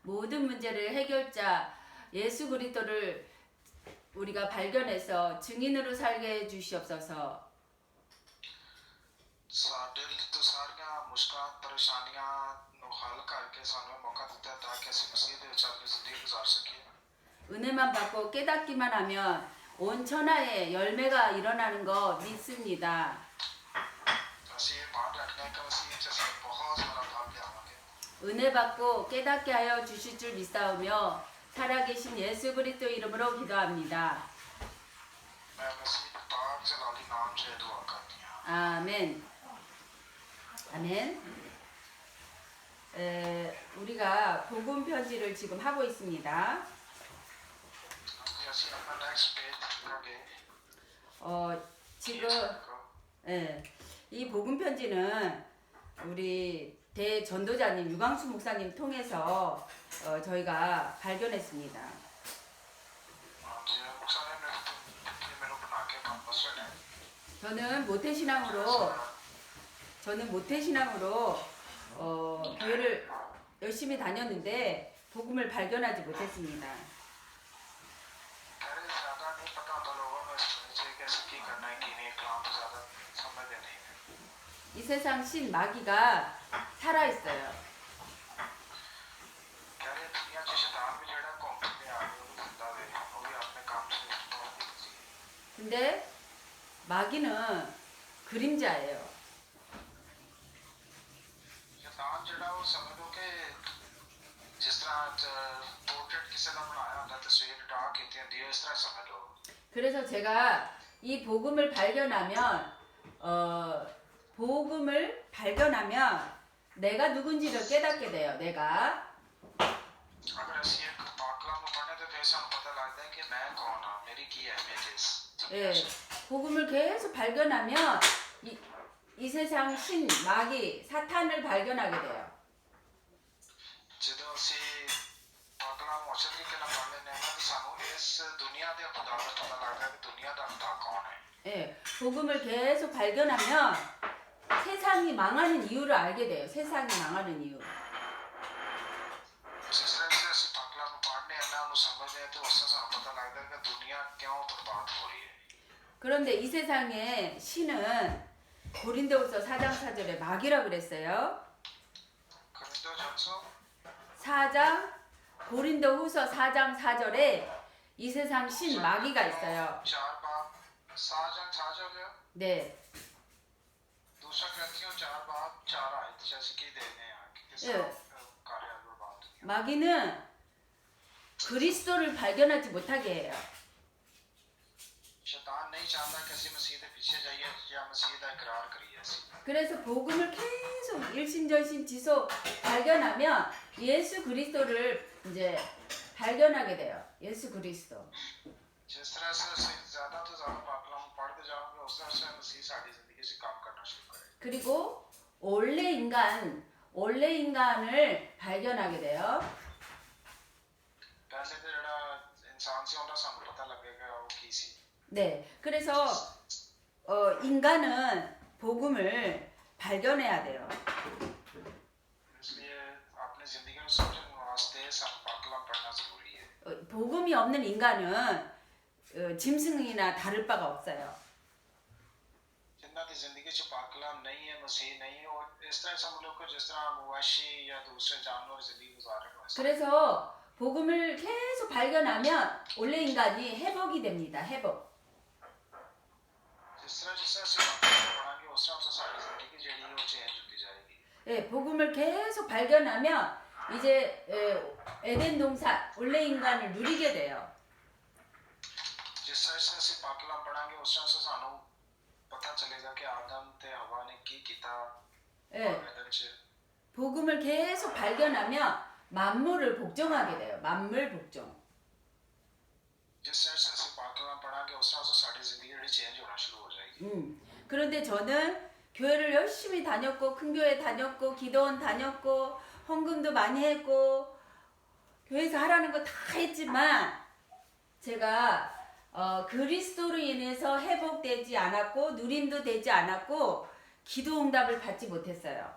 모든 문제를 해결자 예수 그리스도를 우리가 발견해서 증인으로 살게 해 주시옵소서. 은혜만 받고 깨닫기만 하면 온 천하에 열매가 일어나는 거 믿습니다. 은혜 받고 깨닫게 하여 주실 줄 믿사오며 살아계신 예수 그리스도 이름으로 기도합니다. 아멘. 아멘. 우리가 복음 편지를 지금 하고 있습니다. 지금 이 복음 편지는 우리 대전도자님 유광수 목사님 통해서 저희가 발견했습니다. 저는 모태신앙으로 교회를 열심히 다녔는데 복음을 발견하지 못했습니다. 이 세상 신 마귀가 살아있어요. 근데 마귀는 그림자예요. 그래서 제가 이 복음을 발견하면 내가 누군지를 깨닫게 돼요. 내가 복음을 계속 발견하면 이 세상 신, 마귀, 사탄을 발견하게 돼요. 복음을 계속 발견하면 세상이 망하는 이유를 알게 돼요. 세상이 망하는 이유. 그런데 이 세상의 신은 고린도후서 4장 4절에 마귀라 그랬어요. 고린도후서 4장 4절에 이 세상 신 마귀가 있어요. 네. 마귀는 그리스도를 발견하지 못하게 해요. 그래서 복음을 계속 일심전심 지속 발견하면 예수 그리스도를 이제 발견하게 돼요. 예수 그리스도. 그리고 원래 인간을 발견하게 돼요. 네, 그래서 인간은 복음을 발견해야 돼요. 복음이 없는 인간은 짐승이나 다를 바가 없어요. 그래서 복음을 계속 발견하면 원래 인간이 회복이 됩니다. 회복. 복음을 계속 발견하면 이제 에덴 동산 원래 인간을 누리게 돼요. 복음을 계속 발견하면 만물을 복종하게 돼요. 만물 복종. 그런데 저는 교회를 열심히 다녔고 큰 교회 다녔고 기도원 다녔고 헌금도 많이 했고 교회에서 하라는 거 다 했지만 제가 그리스도로 인해서 회복되지 않았고 누림도 되지 않았고 기도 응답을 받지 못했어요.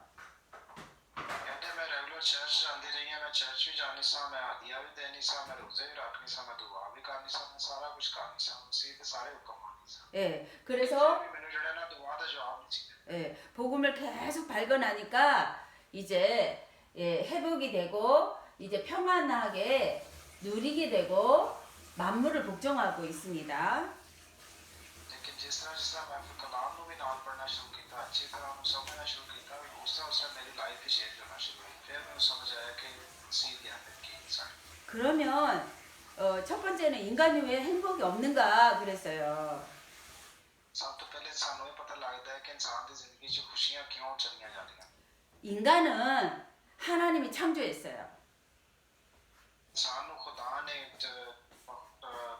मैं चर्च जाती रही है मैं चर्च भी जानी सा मैं हदिया भी देनी सा मैं रोजे भी रखनी सा मैं दुआ भी करनी सा मैं सारा कुछ करनी सा मसीह के सारे हुक्म मानी सा 예, फिर 그래서 भी मैंने जड़ा ना दुआ दा जवाब नहीं सी 예, 복음을 계속 발견하니까 이제 예, 회복이 되고 이제 평안하게 누리게 되고 만물을 복종하고 있습니다. लेकिन जिस तरह मैं फिर कलाम ਨੂੰ भी ਨਾਲ ਪੜਨਾ ਸ਼ੁਰੂ ਕੀਤਾ अच्छी तरह ਨੂੰ समझना शुरू ਕੀਤਾ उस तरह मेरी लाइफ भी चेंज होना शुरू हुई फिर मैंने समझ आया कि मसीह की आदत की इंसान 그러면 첫 번째는 인간 후에 행복이 없는가 그랬어요. सब तो पहले ਸਾਨੂੰ ਇਹ ਪਤਾ ਲੱਗਦਾ ਹੈ ਕਿ ਇਨਸਾਨ ਦੀ ਜ਼ਿੰਦਗੀ 'ਚ ਖੁਸ਼ੀਆਂ ਕਿਉਂ ਚਲੀਆਂ ਜਾਂਦੀਆਂ 인간은 하나님이 창조했어요. ਇਨਸਾਨ ਨੂੰ ਖੁਦਾ ਨੇ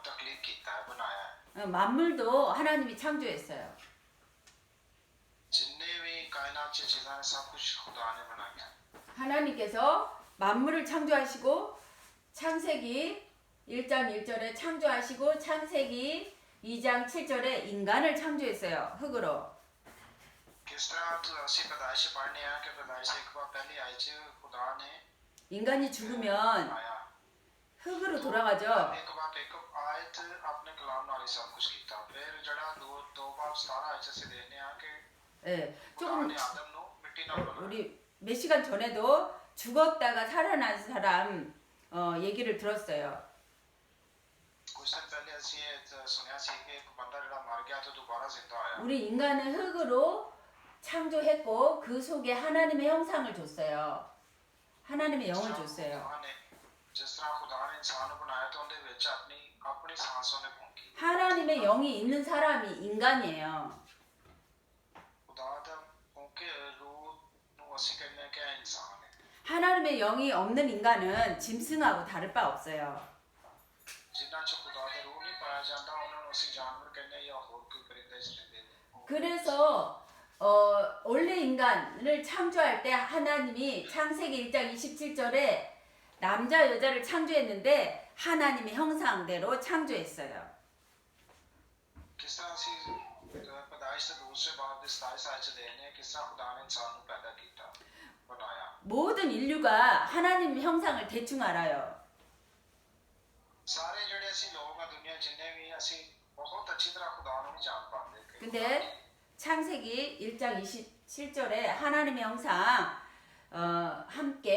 ਤਖਲੀਕ ਕੀਤਾ ਹੈ ਬਣਾਇਆ ਹੈ 만물도 하나님이 창조했어요. जिन्ने भी कायनात 'ਚ ਚੀਜ਼ਾਂ ਨੇ ਸਭ ਕੁਝ ਖੁਦਾ ਨੇ ਬਣਾਇਆ ਹੈ 하나님께서 만물을 창조하시고 창세기 1장 1절에 창조하시고 창세기 2장 7절에 인간을 창조했어요. 흙으로. किस तरह ਅਸੀਂ ਪੈਦਾਇਸ਼ ਪੜ੍ਹਨੇ ਆ ਕਿ ਪੈਦਾਇਸ਼ ਇੱਕ ਵਾਰ ਪਹਿਲੀ ਆਈ 'ਚ ਖੁਦਾ ਨੇ 인간이 죽으면 ਆਇਆ 흙으로 돌아가죠. ਇੱਕ ਵਾਰ ਇੱਕ ਆਇਤ ਆਪਣੇ ਕਲਾਮ ਨਾਲ ਹੀ ਸਭ ਕੁਝ ਕੀਤਾ ਫਿਰ ਜਿਹੜਾ ਦੋ ਵਾਰ 17 ਆਇਤ 'ਚ ਅਸੀਂ ਦੇਖਨੇ ਆ ਕਿ 예, ਖੁਦਾ 조금 ਨੇ ਆਦਮ ਨੂੰ ਮਿੱਟੀ ਨਾਲ ਬਣਾਇਆ 우리 몇 시간 전에도 죽었다가 살아난 사람 얘기를 들었어요. कुछ दिन पहले ਅਸੀਂ ਇਹ ਸੁਣਿਆ ਸੀ ਕਿ ਇੱਕ ਬੰਦਾ ਜਿਹੜਾ ਮਰ ਗਿਆ ਤੇ ਦੁਬਾਰਾ ਜ਼ਿੰਦਾ ਆਇਆ 우리 인간은 흙으로 창조했고 그 속에 하나님의 형상을 줬어요. 하나님의 영을 줬어요. ਖੁਦਾ ਨੇ ਜਿਸ ਤਰ੍ਹਾਂ ਖੁਦਾ ਨੇ ਇਨਸਾਨ ਨੂੰ ਬਣਾਇਆ ਤਾਂ ਉਹਦੇ ਵਿੱਚ ਆਪਣੀ ਸਾਂਸ ਉਹਨੇ ਫੂਕੀ 하나님의 영이 있는 사람이 인간이에요. ਖੁਦਾ ਦਾ ਫੂਕੇ ਰੂਹ ਨੂੰ ਅਸੀਂ ਕਹਿੰਦੇ ਕਿ ਇਹ ਇਨਸਾਨ ਹੈ 하나님의 영이 없는 인간은 짐승하고 다를 바 없어요. ਜਿਨ੍ਹਾਂ 'ਚ ਖੁਦਾ ਦਾ ਰੂਹ ਨਹੀਂ ਪਾਇਆ ਜਾਂਦਾ ਉਹਨਾਂ ਨੂੰ ਅਸੀਂ ਜਾਨਵਰ ਕਹਿੰਦੇ ਜਾਂ ਹੋਰ ਕੋਈ ਪਰਿੰਦੇ 'ਚ ਰਹਿੰਦੇ ਨੇ 그래서 원래 인간을 창조할 때 하나님이 창세기 1장 27절에 남자 여자를 창조했는데 하나님의 형상대로 창조했어요. ਕਿਸ ਤਰ੍ਹਾਂ ਅਸੀਂ ਪੈਦਾਇਸ਼ ਦੇ ਦੂਸਰੇ ਬਾਬ ਦੇ 27 ਆਇਤ 'ਚ ਦੇਖਦੇ ਹਾਂ ਕਿਸ ਤਰ੍ਹਾਂ ਖੁਦਾ ਨੇ ਇਨਸਾਨ ਨੂੰ ਪੈਦਾ ਕੀਤਾ ਬਣਾਇਆ 모든 인류가 하나님 형상을 대충 알아요. ਸਾਰੇ ਜਿਹੜੇ ਅਸੀਂ ਲੋਕ ਆ ਦੁਨੀਆ ਜਿੰਨੇ ਵੀ ਅਸੀਂ ਬਹੁਤ ਅੱਛੀ ਤਰ੍ਹਾਂ ਖੁਦਾ ਨੂੰ ਨਹੀਂ ਜਾਣ ਪਾਉਂਦੇ ਕਿ 근데 창세기 1장 27절에 하나님의 형상 함께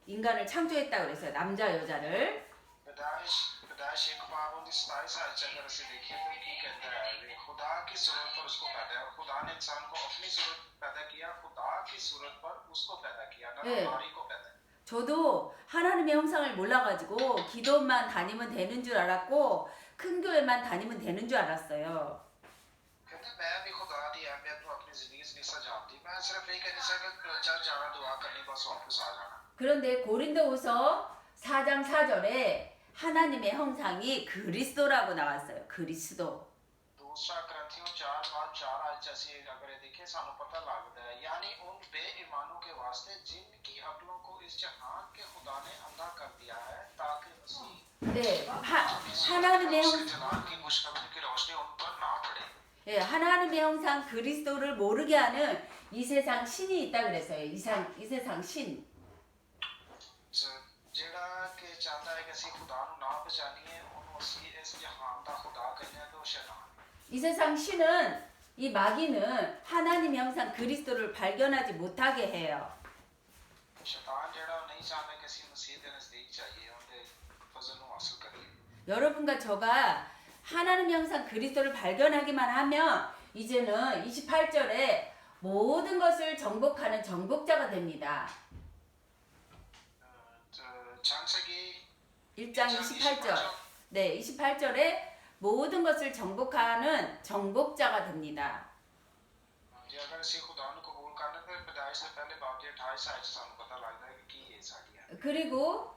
인간을 창조했다고 그랬어요. 남자 여자를. पैदाइश एक बाब उनकी 27 आयत अगर ਅਸੀਂ देखिए तो ਕੀ कहता है कि खुदा की सूरत पर उसको पैदा खुदा ने इंसान को अपनी सूरत पैदा किया खुदा की सूरत पर उसको पैदा किया ना 네. नारी को पैदा 저도 하나님의 형상을 몰라가지고 기도만 다니면 되는 줄 알았고 큰 교회만 다니면 되는 줄 알았어요. कहते मैं भी खुदा की अहमियत को अपनी जिंदगी से नहीं जानती मैं सिर्फ यही कहने से कि चर्च जाना दुआ करनी बस वापस आ जाना 그런데 고린도후서 4장 4절에 하나님의 형상이 그리스도라고 나왔어요. 그리스도. दूसरा ग्रंथियों 4 आयत जैसे अगर ये देखें सानू पता लगता है यानी उन बेईमानों के वास्ते जिनकी अक्लों को इस जहान के खुदा ने अंधा कर दिया है ताकि मसीह 네, 하나님의 형, जलाल की खुशखबरी की रोशनी उन पर ना पड़े 예, 하나님의 형상 그리스도를 모르게 하는 이 세상 신이 있다 그랬어요. 이 세상 신. ਜਿਹੜਾ ਕਿ ਚਾਹਤਾ ਹੈ ਕਿ ਅਸੀਂ ਖੁਦਾ ਨੂੰ ਨਾ ਪਛਾਣੀਏ ਉਹਨੂੰ ਅਸੀਂ ਇਸ ਜਹਾਨ ਦਾ ਖੁਦਾ ਕਹਿੰਦੇ ਹਾਂ ਤੇ ਉਹ ਸ਼ੈਤਾਨ 이 세상 신은 이 마귀는 하나님의 형상 그리스도를 발견하지 못하게 해요. ਸ਼ੈਤਾਨ ਜਿਹੜਾ ਉਹ ਨਹੀਂ ਚਾਹੁੰਦਾ ਕਿ ਅਸੀਂ ਮਸੀਹ ਦੇ ਨਜ਼ਦੀਕ ਜਾਈਏ ਉਹਦੇ ਫਜ਼ਲ ਨੂੰ ਹਾਸਲ ਕਰੀਏ 여러분과 저가 하나님 형상 그리스도를 발견하기만 하면 이제는 28절에 모든 것을 정복하는 정복자가 됩니다. 창세기 1장 28절. 네, 28절에 모든 것을 정복하는 정복자가 됩니다. ਜੇ ਅਗਰ ਅਸੀਂ ਖੁਦਾ ਨੂੰ ਕਬੂਲ ਕਰਨਾ ਤੇ ਪੈਦਾਇਸ਼ ਦੇ ਪਹਿਲੇ ਬਾਬ ਦੇ 28 ਆਇਤ ਸਾਨੂੰ ਪਤਾ ਲੱਗਦਾ ਹੈ ਕਿ ਕੀ ਇਹ ਸਾਡੀ ਹੈ 그리고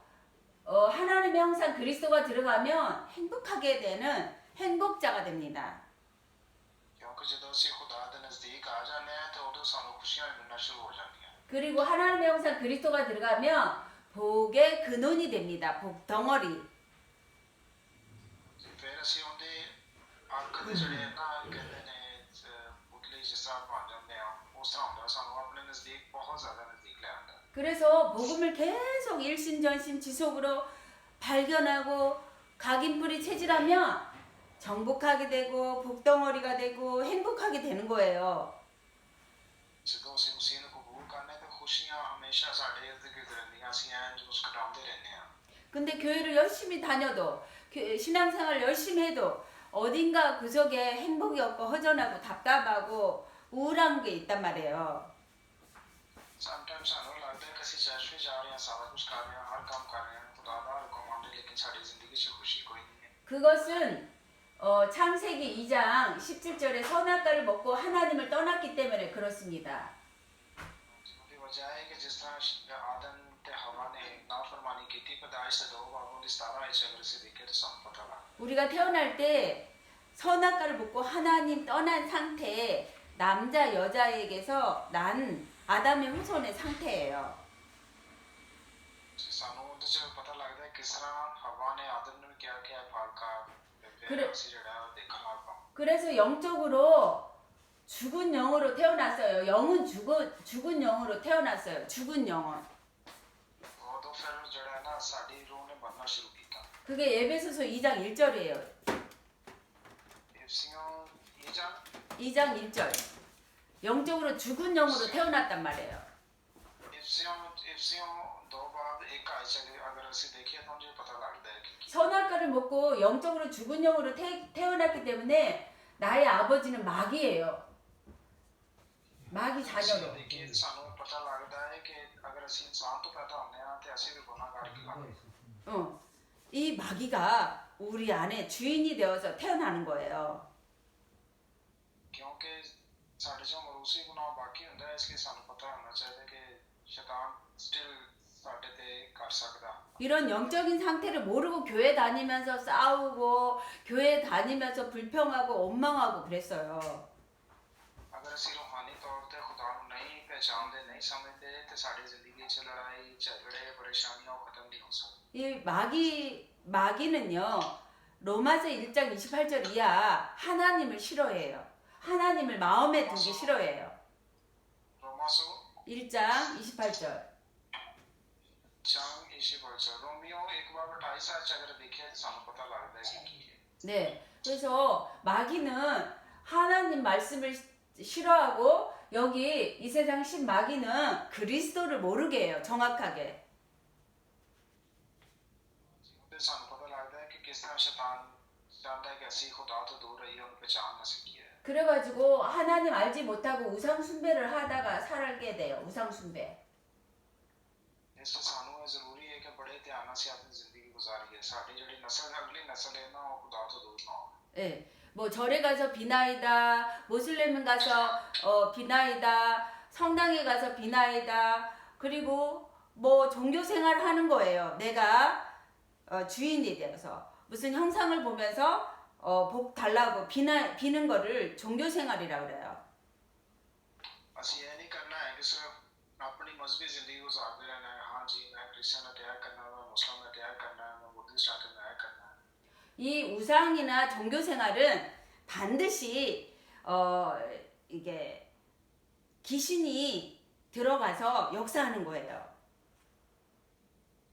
하나님의 형상 그리스도가 들어가면 행복하게 되는 행복자가 됩니다. ਕਿਉਂਕਿ ਜਦੋਂ ਅਸੀਂ ਖੁਦਾ ਦੇ ਨਜ਼ਦੀਕ ਆ ਜਾਂਦੇ ਹਾਂ ਤੇ ਉਦੋਂ ਸਾਨੂੰ ਖੁਸ਼ੀਆਂ ਮਿਲਣਾ ਸ਼ੁਰੂ ਹੋ ਜਾਂਦੀਆਂ 그리고 하나님의 형상 그리스도가 들어가면 복의 근원이 됩니다. 복 덩어리. ਫਿਰ ਅਸੀਂ ਉਹਦੇ ਅੱਖ ਦੇ ਜਿਹੜੇ ਨਾ ਕਹਿੰਦੇ ਨੇ ਪੁਤਲੇ ਜਿਸ ਤਰ੍ਹਾਂ ਬਣ ਜਾਂਦੇ ਆ ਉਸ ਤਰ੍ਹਾਂ ਹੁੰਦਾ ਸਾਨੂੰ ਆਪਣੇ ਨਜ਼ਦੀਕ ਬਹੁਤ ਜ਼ਿਆਦਾ ਨਜ਼ਦੀਕ ਲੈ ਆਉਂਦਾ 그 그래서 복음을 계속 일심전심 지속으로 발견하고 각인뿌리 체질하면 정복하게 되고 복덩어리가 되고 행복하게 되는 거예요. ਜਦੋਂ ਅਸੀਂ ਮਸੀਹ ਨੂੰ ਕਬੂਲ ਕਰਨੇ ਤੇ ਖੁਸ਼ੀਆਂ ਹਮੇਸ਼ਾ ਸਾਡੇ ਇਰਦ ਗਿਰਦ ਰਹਿੰਦੀਆਂ ਅਸੀਂ ਐਂ ਮੁਸਕਰਾਉਂਦੇ ਰਹਿੰਦੇ ਹਾਂ 근데 교회를 열심히 다녀도 신앙생활 열심히 해도 어딘가 구석에 행복이 없고 허전하고 답답하고 우울한 게 있단 말이에요. ਸਮਟਾਈਮ ਸਾਨੂੰ ਲੱਗਦਾ ਹੈ ਕਿ ਅਸੀਂ ਚਰਚ ਵਿੱਚ ਜਾ ਰਹੇ ਹਾਂ ਸਾਰਾ ਕੁਝ ਕਰ ਰਹੇ ਹਾਂ ਹਰ ਕੰਮ ਕਰ ਰਹੇ ਹਾਂ ਖੁਦਾ ਦਾ ਹੁਕਮ ਮੰਨ ਰਹੇ ਲੇਕਿਨ ਸਾਡੀ ਜ਼ਿੰਦਗੀ 'ਚ ਖੁਸ਼ੀ ਕੋਈ ਨਹੀਂ ਹੈ 그것은 창세기 2장 17절에 선악과를 먹고 하나님을 떠났기 때문에 그렇습니다. ਉਹਦੀ ਵਜ੍ਹਾ ਹੈ ਕਿ ਜਿਸ ਤਰ੍ਹਾਂ ਆਦਮ ਤੇ ਹਵਾ ਨੇ ਨਾਫਰਮਾਨੀ ਕੀਤੀ ਪੈਦਾਇਸ਼ ਦੇ 2 ਬਾਬੋਂ ਦੀ 17 ਵਿੱਚ ਅਗਰ ਅਸੀਂ ਦੇਖੀਏ ਤਾਂ ਸਾਨੂੰ ਪਤਾ ਲੱਗਦਾ 우리가 태어날 때 선악과를 먹고 하나님 떠난 상태에 남자 여자에게서 난 아담의 후손의 상태예요. ਸਾਨੂੰ ਉਹਦੇ 'ਚ ਪਤਾ ਲੱਗਦਾ ਹੈ ਕਿਸ ਤਰ੍ਹਾਂ ਹਵਾ ਨੇ ਆਦਮ ਨੂੰ ਕਿਹਾ ਕਿ ਇਹ ਫਲ ਖਾ ਤੇ 그래. ਫਿਰ ਅਸੀਂ ਜਿਹੜਾ ਉਹ ਦੇਖਣ ਲੱਗ ਪਏ 그래서 영적으로 죽은 영으로 태어났어요. 영은 죽은 영으로 태어났어요. 죽은 영혼. ਉਦੋਂ ਫਿਰ ਜਿਹੜਾ ਹੈ ਨਾ ਸਾਡੀ ਰੂਹ ਨੇ ਬਣਨਾ ਸ਼ੁਰੂ ਕੀਤਾ 그게 에베소서 2장 1절이에요. ਇਫਸੀਓਂ 2장 2장 1절. 영적으로 죽은 영으로 태어났단 말이에요. ਇਫਸੀਓਂ 2 ਬਾਅਦ ਇੱਕ ਆਇਤ ਅਗਰ ਅਸੀਂ ਦੇਖੀਏ ਤਾਂ ਸਾਨੂੰ ਪਤਾ ਲੱਗਦਾ ਹੈ ਕਿ 선악과를 먹고 영적으로 죽은 영으로 태어났기 때문에 나의 아버지는 마귀예요. 마귀 자녀로. ਦੇਖੀਏ ਸਾਨੂੰ ਪਤਾ ਲੱਗਦਾ ਹੈ ਕਿ ਅਗਰ ਅਸੀਂ ਇਨਸਾਨ ਤੋਂ ਪੈਦਾ ਹੁੰਦੇ ਹਾਂ ਤੇ ਅਸੀਂ ਵੀ ਗੁਨਾਹਗਾਰ ਹੀ ਹਾਂ 이 마귀가 우리 안에 주인이 되어서 태어나는 거예요. ਕਿਉਂਕਿ ਸਾਡੇ ਚੋਂ ਮਰੂਸੀ ਗੁਨਾਹ ਬਾਕੀ ਹੁੰਦਾ ਹੈ ਇਸ ਲਈ ਸਾਨੂੰ ਪਤਾ ਹੋਣਾ ਚਾਹੀਦਾ ਕਿ ਸ਼ੈਤਾਨ ਸਟਿਲ ਸਾਡੇ ਤੇ ਕਰ ਸਕਦਾ 이런 영적인 상태를 모르고 교회 다니면서 싸우고 교회 다니면서 불평하고 원망하고 그랬어요. ਅਗਰ ਅਸੀਂ ਰੂਹਾਨੀ ਤੌਰ ਤੇ ਖੁਦਾ ਨੂੰ ਨਹੀਂ ਪਹਿਚਾਨਦੇ ਨਹੀਂ ਸਮਝਦੇ ਤੇ ਸਾਡੀ ਜ਼ਿੰਦਗੀ 'ਚ ਲੜਾਈ ਝਗੜੇ ਪਰੇਸ਼ਾਨੀਆਂ ਉਹ ਖਤਮ ਨਹੀਂ ਹੋ ਸਕਦੀਆਂ 이 마귀는요 로마서 1장 28절 이하 하나님을 싫어해요. 하나님을 마음에 두기 싫어해요. ਰੋਮਾਸੋ 1장 28절. ਚਾਂਗ 28 ਰੋਮੀਓ ਇੱਕ ਵਾਰ 28 ਸਾਲ ਚ ਅਗਰ ਦੇਖਿਆ ਤਾਂ ਸਾਨੂੰ ਪਤਾ ਲੱਗਦਾ ਹੈ ਕਿ ਕੀ ਹੈ 네, 그래서 마귀는 하나님 말씀을 싫어하고 여기 이 세상 신 마귀는 그리스도를 모르게 해요. 정확하게. ਤੇ ਸਾਨੂੰ ਪਤਾ ਲੱਗਦਾ ਹੈ ਕਿ ਕਿਸ ਤਰ੍ਹਾਂ ਸ਼ੈਤਾਨ ਚਾਹੁੰਦਾ ਹੈ ਕਿ ਅਸੀਂ ਖੁਦਾ ਤੋਂ ਦੂਰ ਰਹੀਏ ਉਹਨੂੰ ਪਛਾਣ ਨਾ ਸਕੀਏ 그래가지고 하나님 알지 못하고 우상 숭배를 하다가 살게 돼요. 우상 숭배. ਇਸ ਲਈ ਸਾਨੂੰ ਇਹ ਜ਼ਰੂਰੀ ਹੈ ਕਿ ਬੜੇ ਧਿਆਨ ਨਾਲ ਅਸੀਂ ਆਪਣੀ ਜ਼ਿੰਦਗੀ ਗੁਜ਼ਾਰੀਏ ਸਾਡੀ ਜਿਹੜੀ ਨਸਲ ਅਗਲੀ ਨਸਲ ਹੈ ਨਾ ਉਹ ਖੁਦਾ ਤੋਂ ਦੂਰ ਨਾ ਹੋਵੇ 예, 뭐 절에 가서 비나이다, 모슬렘 가서 비나이다, 성당에 가서 비나이다, 그리고 뭐 종교 생활을 하는 거예요. 내가 주인이 되어서 무슨 형상을 보면서 복 달라고 비는 거를 종교 생활이라고 그래요. ਅਸੀਂ ਇਹ ਨਹੀਂ ਕਰਨਾ ਹੈ ਕਿ ਸਿਰਫ ਆਪਣੀ ਮਜ਼ਹਬੀ ਜ਼ਿੰਦਗੀ ਗੁਜ਼ਾਰਦੇ ਰਹਿਣਾ ਹੈ ਹਾਂ ਜੀ ਮੈਂ ਕ੍ਰਿਸਚਨ ਅਟੈਕ ਕਰਨਾ ਮੈਂ ਮੁਸਲਮਾਨ ਅਟੈਕ ਕਰਨਾ ਮੈਂ ਬੁੱਧਿਸਟ ਅਟੈਕ ਕਰਨਾ 이 우상이나 종교 생활은 반드시 이게 귀신이 들어가서 역사하는 거예요.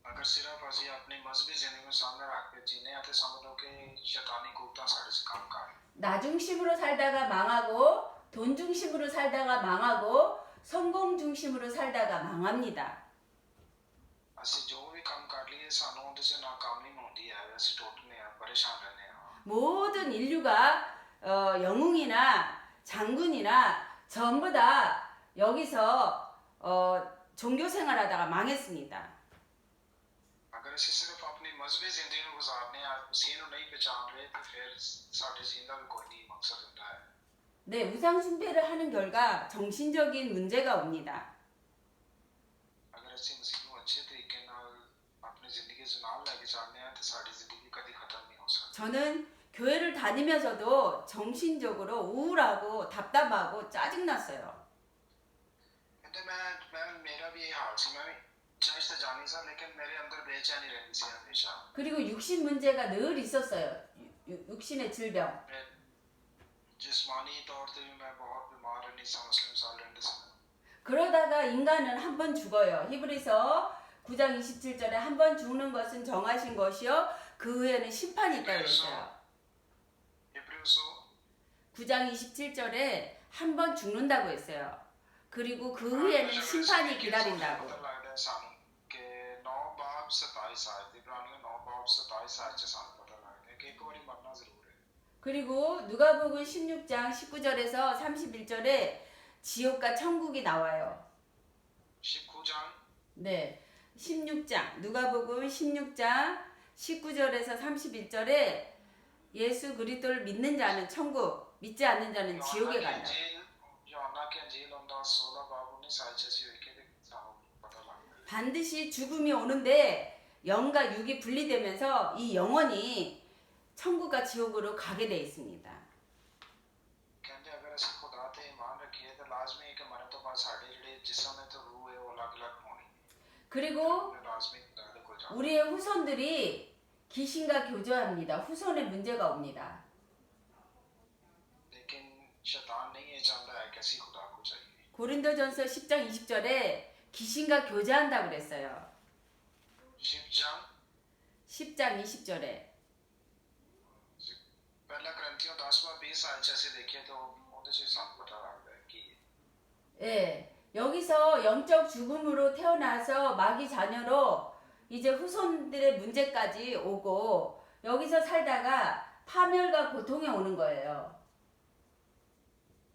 ਅਗਰ ਸਿਰਫ ਅਸੀਂ ਆਪਣੀ ਮਜ਼ਹਬੀ ਜ਼ਿੰਦਗੀ ਨੂੰ ਸਾਹਮਣੇ ਰੱਖ ਕੇ ਜੀਨੇ ਆ ਤੇ ਸਮਝ ਲਓ ਕਿ ਸ਼ੈਤਾਨੀ ਕੂਤਾਂ ਸਾਡੇ 'ਚ ਕੰਮ ਕਰ 나 중심으로 살다가 망하고 돈 중심으로 살다가 망하고 성공 중심으로 살다가 망합니다. ਅਸੀਂ ਜੋ ਵੀ ਕੰਮ ਕਰ ਲਈਏ ਸਾਨੂੰ ਉਹਦੇ 'ਚ ਨਾਕਾਮੀ ਹੁੰਦੀ ਹੈ ਅਸੀਂ ਟੁੱਟਨੇ ਆ ਪਰੇਸ਼ਾਨ ਰਹਿੰਦੇ ਹਾਂ 모든 인류가 영웅이나 장군이나 전부 다 여기서 종교 생활하다가 망했습니다. ਅਗਰ ਅਸੀਂ ਸਿਰਫ ਆਪਣੀ ਮਜ਼ਹਬੀ ਜ਼ਿੰਦਗੀ ਨੂੰ ਗੁਜ਼ਾਰਨੇ ਆ ਮਸੀਹ ਨੂੰ ਨਹੀਂ ਪਛਾਣ ਰਹੇ ਤੇ ਫਿਰ ਸਾਡੇ ਜੀਣ ਦਾ ਵੀ ਕੋਈ ਨਹੀਂ ਮਕਸਦ ਹੁੰਦਾ ਹੈ 네, 우상 숭배를 하는 결과 정신적인 문제가 옵니다. ਅਗਰ ਅਸੀਂ ਮਸੀਹ ਨੂੰ ਅੱਛੇ ਤਰੀਕੇ ਨਾਲ ਆਪਣੀ ਜ਼ਿੰਦਗੀ 'ਚ ਨਾਲ ਲੈ ਕੇ ਚੱਲਦੇ ਆ ਤੇ ਸਾਡੀ ਜ਼ਿੰਦਗੀ ਕਦੀ ਖਤਮ ਨਹੀਂ ਹੋ ਸਕਦੀ 저는 교회를 다니면서도 정신적으로 우울하고 답답하고 짜증났어요. ਤੇ ਮੈਂ ਮੇਰਾ ਵੀ ਇਹ ਹਾਲ ਸੀ ਮੈਂ ਵੀ ਚਰਚ ਤੇ ਜਾਣੀ ਸੀ ਲੇਕਿਨ ਮੇਰੇ ਅੰਦਰ ਬੇਚੈਨੀ ਰਹਿੰਦੀ ਸੀ ਹਮੇਸ਼ਾ 그리고 육신 문제가 늘 있었어요. 육신의 질병. ਜਿਸਮਾਨੀ ਤੌਰ ਤੇ ਵੀ ਮੈਂ ਬਹੁਤ ਬਿਮਾਰ ਰਹਿੰਦੀ ਸੀ ਮੁਸਲਿਮ ਸਾਲ ਰਹਿੰਦੇ ਸੀ 그러다가 인간은 한 번 죽어요. 히브리서 9장 27절에 한 번 죽는 것은 정하신 것이요 그 후에는 심판이 있다고 했어요. हिब्रूसो 9장 27절에 한 번 죽는다고 했어요. 그리고 그 후에는 심판이 기다린다고. पता लगदा है सानू कि 9 बाब 27 आयत इब्रानियों 9 बाब 27 आयत च सानू पता लगदा है कि एक बारी मरना जरूर है। 그리고 누가복음 16장 19절에서 31절에 지옥과 천국이 나와요. 19장 네. 16장 누가복음 16장 19절에서 31절에 예수 그리스도를 믿는 자는 천국, 믿지 않는 자는 지옥에 간다. योना के अंजील उनका 16 बाब 19 आयत से लिखे थे सानू पता लगदा है। 반드시 죽음이 오는데 영과 육이 분리되면서 이 영혼이 천국과 지옥으로 가게 돼 있습니다. कहते अगर ਅਸੀਂ खुदा ਤੇ ईमान रखिए तो लाजमी है कि मरने तो बाद साडे ਜਿਹੜੇ जिस्म है तो रूह है वो अलग-अलग होनी। 그리고 लाजमी खुदा दे कोल जाना। 우리의 후손들이 귀신과 교제합니다. 후손에 문제가 옵니다. लेकिन शैतान नहीं ये चाहता है कि ਅਸੀਂ खुदा को चाहिए। 고린도전서 10장 20절에 귀신과 교제한다고 그랬어요. 10장 10장 20절에. पहला ग्रंथियों 10-20 आयत से देखिए तो ਉਹਦੇ ਚ ਸਾਨੂੰ ਪਤਾ ਲੱਗਦਾ ਹੈ ਕਿ 예. 여기서 영적 죽음으로 태어나서 마귀 자녀로 이제 후손들의 문제까지 오고 여기서 살다가 파멸과 고통이 오는 거예요.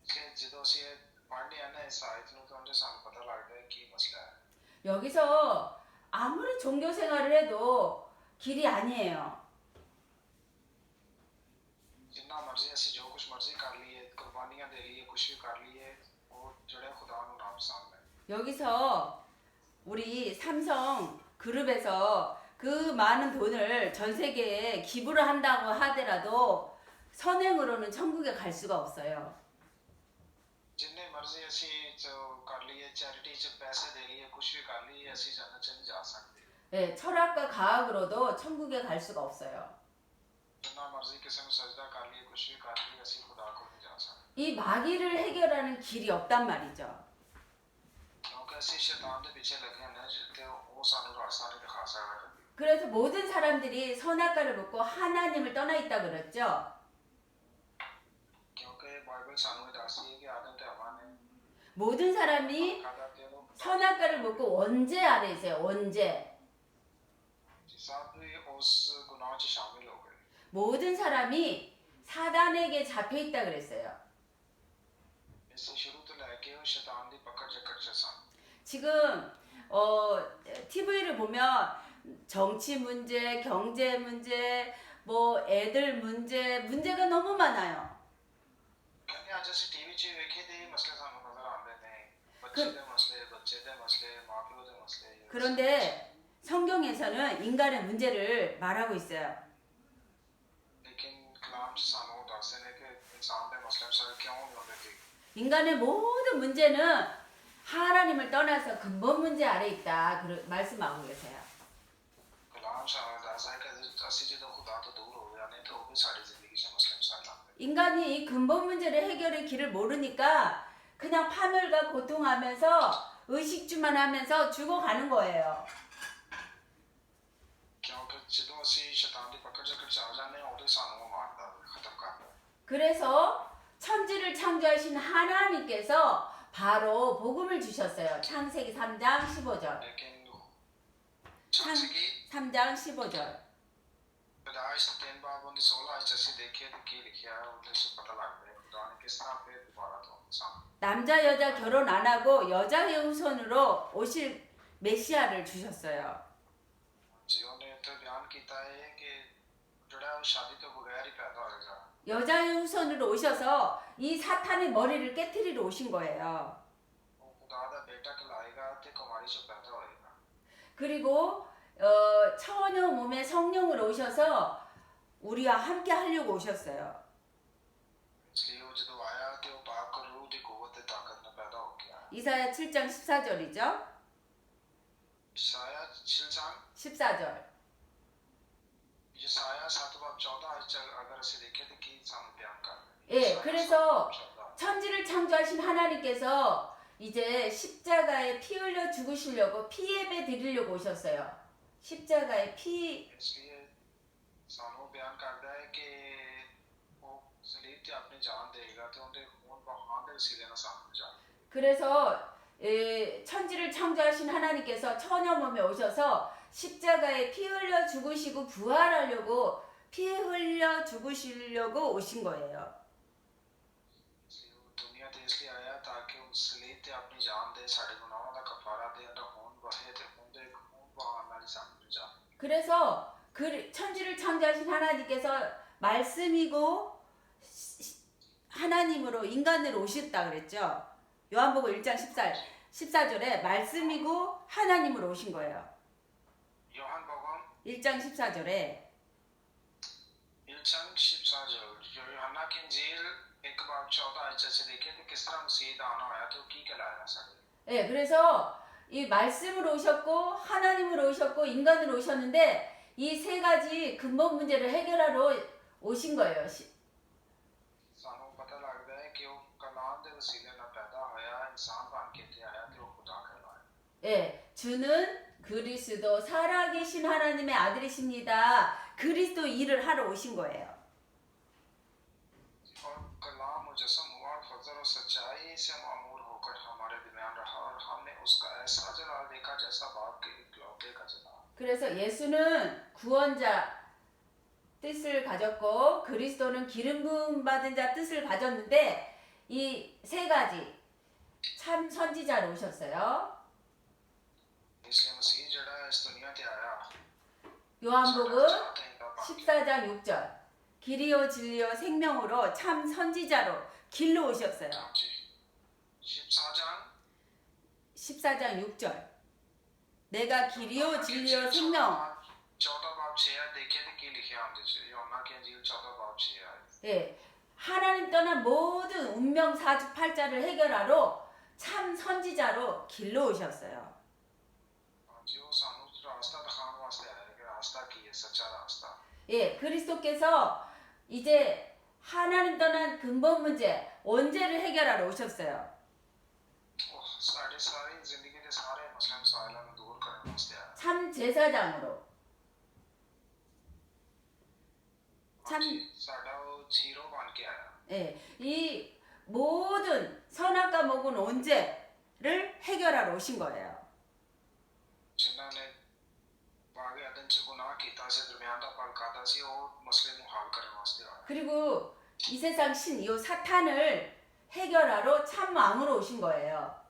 ਕਿ ਜਦੋਂ ਅਸੀਂ ਪੜ੍ਹਦੇ ਹਾਂ ਨਾ ਇਸ ਆਇਤ ਨੂੰ ਤਾਂ ਉਹਦੇ ਸਾਨੂੰ ਪਤਾ ਲੱਗਦਾ ਹੈ ਕੀ ਮਸਲਾ ਹੈ। 여기서 아무리 종교 생활을 해도 길이 아니에요. ਜਿੰਨਾ ਮਰਜ਼ੀ ਅਸੀਂ ਜੋ ਕੁਝ ਮਰਜ਼ੀ ਕਰ ਲਈਏ ਕੁਰਬਾਨੀਆਂ ਦੇ ਲਈਏ ਕੁਝ ਵੀ ਕਰ ਲਈਏ ਉਹ ਜਿਹੜੇ ਖੁਦਾ ਨੂੰ ਨਾ ਪਸੰਦ ਹੈ। 여기서 우리 삼성 그룹에서 그 많은 돈을 전 세계에 기부를 한다고 하더라도 선행으로는 천국에 갈 수가 없어요. ਜਿੰਨੇ ਮਰਜ਼ੀ ਅਸੀਂ ਜੋ ਕਰ ਲਈਏ ਚੈਰਿਟੀ 'ਚ ਪੈਸੇ ਦੇ ਲਈਏ ਕੁਝ ਵੀ ਕਰ ਲਈਏ ਅਸੀਂ ਜੰਨਤ 'ਚ ਨਹੀਂ ਜਾ ਸਕਦੇ। 네, 철학과 과학으로도 천국에 갈 수가 없어요. ਜਿੰਨਾ ਮਰਜ਼ੀ ਕਿਸੇ ਨੂੰ ਸਜਦਾ ਕਰ ਲਈਏ ਕੁਝ ਵੀ ਕਰ ਲਈਏ ਅਸੀਂ ਖੁਦਾ ਕੋਲ ਨਹੀਂ ਜਾ ਸਕਦੇ। 이 마귀를 해결하는 길이 없단 말이죠. ਕਿਉਂਕਿ ਅਸੀਂ ਸ਼ੈਤਾਨ ਦੇ ਪਿੱਛੇ ਲੱਗੇ ਹਾਂ ਤੇ ਉਹ ਸਾਨੂੰ ਰਾਸਤਾ ਨਹੀਂ ਦਿਖਾ ਸਕਦਾ। 그래서 모든 사람들이 선악과를 먹고 하나님을 떠나 있다 그랬죠. ਕਿਉਂਕਿ ਬਾਈਬਲ ਸਾਨੂੰ ਇਹ ਦੱਸਦੀ ਹੈ ਕਿ ਆਦਮ ਤੇ ਹਵਾ ਨੇ 모든 사람이 ਖਾਦਾ ਤੇ ਉਹ 선악과를 먹고 원죄 아래 있어요. 원죄. ਸਭ ਵੀ ਉਸ ਗੁਨਾਹ 'ਚ ਸ਼ਾਮਿਲ ਹੋ ਗਏ। 모든 사람이 사단에게 잡혀 있다 그랬어요. ਇਸ ਸ਼ੁਰੂ ਤੋਂ ਲੈ ਕੇ ਉਹ ਸ਼ੈਤਾਨ ਦੀ ਪਕੜ ਜਕੜ 'ਚ ਸਨ। 지금 TV를 보면 정치 문제, 경제 문제, 뭐 애들 문제가 너무 많아요. ਕਹਿੰਦੇ ਅੱਜ ਅਸੀਂ ਟੀਵੀ 'ਚ ਵੇਖੇ ਤੇ ਇਹ ਮਸਲੇ ਸਾਨੂੰ ਨਜ਼ਰ ਆਉਂਦੇ ਨੇ ਬੱਚੇ ਦੇ ਮਸਲੇ ਬੱਚੇ ਦੇ ਮਸਲੇ ਮਾਪਿਓ ਦੇ ਮਸਲੇ। 그런데 성경에서는 인간의 문제를 말하고 있어요. ਲੇਕਿਨ ਕਲਾਮ 'ਚ ਸਾਨੂੰ ਦੱਸਦੇ ਨੇ ਕਿ ਇਨਸਾਨ ਦੇ ਮਸਲੇ ਸਾਰੇ ਕਿਉਂ ਨਹੀਂ ਹੁੰਦੇ ਕਿ 인간의 모든 문제는 하나님을 떠나서 근본 문제 아래 있다. 말씀하고 계세요. ਕਲਾਮ ਸਾਨੂੰ ਦੱਸਦਾ ਹੈ ਕਿ ਅਸੀਂ ਜਦੋਂ ਖੁਦਾ ਤੋਂ ਦੂਰ ਹੋ ਜਾਂਦੇ ਹਾਂ ਤਾਂ ਉਹ ਵੀ ਸਾਡੀ ਜ਼ਿੰਦਗੀ 'ਚ ਮਸਲੇ ਮਸਾਇਲ ਆਉਂਦੇ। 인간이 이 근본 문제를 해결의 길을 모르니까 그냥 파멸과 고통하면서 의식주만 하면서 죽어가는 거예요. ਕਿਉਂਕਿ ਜਦੋਂ ਅਸੀਂ ਸ਼ੈਤਾਨ ਦੀ ਪਕੜ ਜਕੜ 'ਚ ਆ ਜਾਂਦੇ ਹਾਂ ਉਦੋਂ ਸਾਨੂੰ ਉਹ ਮਾਰਦਾ ਖਤਮ ਕਰਦਾ। 그래서 천지를 창조하신 하나님께서 바로 복음을 주셨어요. 창세기 3장 15절. ਲੇਕਿਨ 창세기 3장 15절. ਪੈਦਾਇਸ਼ 3 ਬਾਬ ਉਹਦੀ 16 ਆਇਤ 'ਚ ਅਸੀਂ ਦੇਖੀਏ ਤੇ ਕੀ ਲਿਖਿਆ ਹੈ ਉਹਦੇ 'ਚ ਪਤਾ ਲੱਗਦਾ ਹੈ ਖੁਦਾ ਨੇ ਕਿਸ ਤਰ੍ਹਾਂ ਫਿਰ ਦੁਬਾਰਾ ਤੋਂ ਇਨਸਾਨ 남자 여자 결혼 안 하고 여자의 후손으로 오실 메시아를 주셨어요. ਜੀ ਉਹਨੇ ਇੱਥੇ ਬਿਆਨ ਕੀਤਾ ਹੈ ਕਿ ਜਿਹੜਾ ਉਹ ਸ਼ਾਦੀ ਤੋਂ ਬਗੈਰ ਹੀ ਪੈਦਾ ਹੋਏਗਾ। 여자의 후손으로 오셔서 이 사탄의 머리를 깨트리러 오신 거예요. ਉਹ ਖੁਦਾ ਦਾ ਬੇਟਾ ਕਹਿਲਾਏਗਾ ਤੇ ਕੁਮਾਰੀ 'ਚੋਂ ਪੈਦਾ ਹੋਏਗਾ। 그리고 처녀 몸에 성령으로 오셔서 우리와 함께 하려고 오셨어요. ਇਸ ਲਈ ਉਹ ਜਦੋਂ ਆਇਆ ਤੇ ਉਹ ਪਾਕ ਰੂਹ ਦੀ ਕੂਵਤ ਤੇ ਤਾਕਤ ਨਾਲ ਪੈਦਾ ਹੋ ਗਿਆ। 이사야 7장 14절이죠. ਇਸਾਇਆ 7장 14절. ਇਸਾਇਆ 7 ਬਾਬ 14 ਆਇਤ 'ਚ ਅਗਰ ਅਸੀਂ ਦੇਖੀਏ ਤਾਂ ਕੀ ਸਾਨੂੰ ਬਿਆਨ ਕਰਦਾ ਹੈ। 예, ਇਸਾਇਆ 그래서 7 14 천지를 창조하신 하나님께서 이제 십자가에 피 흘려 죽으시려고 피 예배 드리려고 오셨어요. 십자가에 피 इसलिए ਸਾਨੂੰ ਬਿਆਨ ਕਰਦਾ ਹੈ ਕਿ ਉਹ ਸਲੀਬ ਤੇ ਆਪਣੀ ਜਾਨ ਦੇਗਾ ਤੇ ਉਹਦੇ ਖੂਨ ਬਹਾਉਣ ਦੇ ਵਸੀਲੇ ਨਾਲ ਸਾਨੂੰ ਬਚਾਏਗਾ। 그래서 천지를 창조하신 하나님께서 처녀 몸에 오셔서 십자가에 피 흘려 죽으시고 부활하려고 피 흘려 죽으시려고 오신 거예요. ਦੁਨੀਆ ਤੇ ਇਸ ਲਈ ਆਇਆ ਤਾਂ ਕਿ ਉਹ ਸਲੀਬ ਤੇ ਆਪਣੀ ਜਾਨ ਦੇ ਸਾਡੇ ਗੁਨਾਹਾਂ ਦਾ ਕਫਾਰਾ ਦੇ ਅੰਦਰ ਖੂਨ ਵਹੇ ਤੇ ਉਹਦੇ ਖੂਨ ਬਹਾਉਣ ਨਾਲ ਸਾਨੂੰ ਬਚਾਏ। 그래서 천지를 창조하신 하나님께서 말씀이고 하나님으로 인간으로 오셨다 그랬죠. 요한복음 1장 14절에 말씀이고 하나님으로 오신 거예요. 요한복음 1장 14절에 1장 14절 जो यूहन्ना की इंजील 1:14 से देखे तो किस तरह मसीह दा आना होया तो की कहलाया सारे। 예, 그래서 이 말씀으로 오셨고 하나님으로 오셨고 인간으로 오셨는데 이 세 가지 근본 문제를 해결하러 오신 거예요. ਸਾਨੂੰ ਪਤਾ ਲੱਗਦਾ ਹੈ ਕਿ ਉਹ ਕਲਾਮ ਦੇ ਵਸੀਲੇ ਨਾਲ ਪੈਦਾ ਹੋਇਆ ਇਨਸਾਨ ਬਣ ਕੇ ਇੱਥੇ ਆਇਆ ਤੇ ਉਹ ਖੁਦਾ ਕਹਿਲਾਇਆ। 예, 주는 그리스도 살아계신 하나님의 아들이십니다. 그리스도 일을 하러 오신 거예요. और कलाम मुजस्सम हुआ और फजल और सच्चाई से मामूर होकर हमारे दरमियान रहा और हमने उसका ऐसा जलाल देखा जैसा बाप के इकलौते का जलाल। 그래서 예수는 구원자 뜻을 가졌고 그리스도는 기름 부음 받은 자 뜻을 가졌는데 이 세 가지 참 선지자로 오셨어요. इसलिए मसीह जड़ा इस दुनिया ते आया। 요한복음 14장 6절 길이요 진리요 생명으로 참 선지자로 길로 오셨어요. 14장 6절 내가 길이요 진리요 생명 14 6 देखे थे की लिखा हमने यूहन्ना की इंजील 14 6 예, 하나님 떠난 모든 운명 사주팔자를 해결하러 참 선지자로 길로 오셨어요. जो सानू रास्ता दिखाने वास्ते आया कि रास्ता की है सच्चा रास्ता। 예, 그리스도께서 이제 하나님 떠난 근본 문제, 원죄를 해결하러 오셨어요. साढ़े सारी जिंदगी के सारे मसले मसाइलों को दूर करने वास्ते आया। 참 제사장으로 참 साडा वो जीरो बन के आया। 예, 이 모든 선악과 먹은 원죄를 해결하러 오신 거예요. जिन्होंने बागे अदन से गुनाह कीता से दरमियान दा फल खाता सी वो मसले नु हल करने वास्ते आया। 그리고 이 세상 신, 이 사탄을 해결하러 참 왕으로 오신 거예요.